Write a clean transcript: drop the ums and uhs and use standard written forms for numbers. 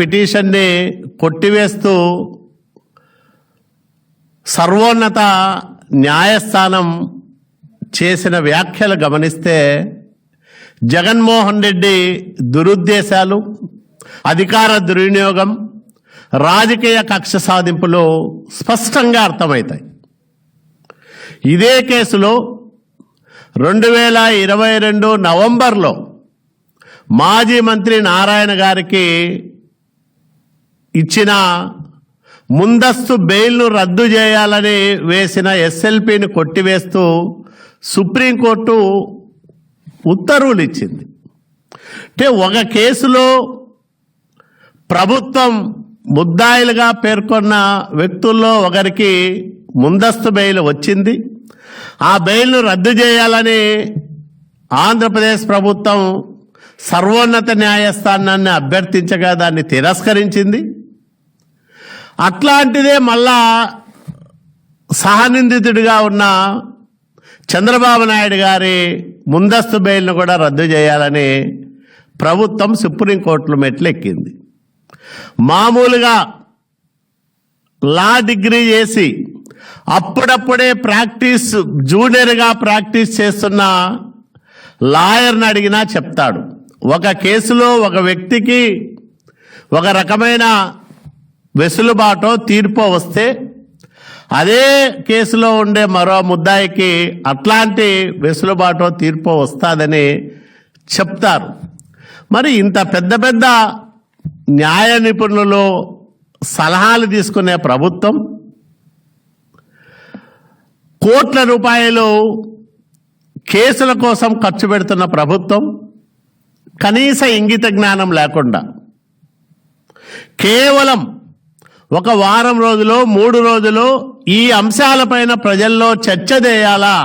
పిటిషన్ని కొట్టివేస్తూ సర్వోన్నత న్యాయస్థానం చేసిన వ్యాఖ్యలు గమనిస్తే జగన్మోహన్ రెడ్డి దురుద్దేశాలు, అధికార దుర్వినియోగం, రాజకీయ కక్ష సాధింపులు స్పష్టంగా అర్థమవుతాయి. ఇదే కేసులో 2022 నవంబర్లో మాజీ మంత్రి నారాయణ గారికి ఇచ్చిన ముందస్తు బెయిల్ను రద్దు చేయాలని వేసిన ఎస్ఎల్పిని కొట్టివేస్తూ సుప్రీంకోర్టు ఉత్తర్వులు ఇచ్చింది. అంటే ఒక కేసులో ప్రభుత్వం ముద్దాయిలుగా పేర్కొన్న వ్యక్తుల్లో ఒకరికి ముందస్తు బెయిల్ వచ్చింది. ఆ బెయిల్ను రద్దు చేయాలని ఆంధ్రప్రదేశ్ ప్రభుత్వం సర్వోన్నత న్యాయస్థానాన్ని అభ్యర్థించగా దాన్ని తిరస్కరించింది. అట్లాంటిదే మళ్ళా సహనిందితుడిగా ఉన్న చంద్రబాబు నాయుడు గారి ముందస్తు బెయిల్ను కూడా రద్దు చేయాలని ప్రభుత్వం సుప్రీంకోర్టులో మెట్లెక్కింది. మామూలుగా లా డిగ్రీ చేసి అప్పుడప్పుడే జూనియర్గా ప్రాక్టీస్ చేస్తున్న లాయర్ని అడిగినా చెప్తాడు, ఒక కేసులో ఒక వ్యక్తికి ఒక రకమైన వెసులుబాటో తీర్పో వస్తే అదే కేసులో ఉండే మరో ముద్దాయికి అట్లాంటి వెసులుబాటో తీర్పో వస్తుందని చెప్తారు. మరి ఇంత పెద్ద పెద్ద న్యాయ నిపుణులు సలహాలు తీసుకునే ప్రభుత్వం కోట్ల రూపాయలు కేసుల కోసం ఖర్చు పెడుతున్న ప్రభుత్వం కనీస ఇంగిత జ్ఞానం లేకుండా కేవలం ఒక వారం రోజులు 3 రోజులు ఈ అంశాలపైన ప్రజల్లో చర్చ చేయాలా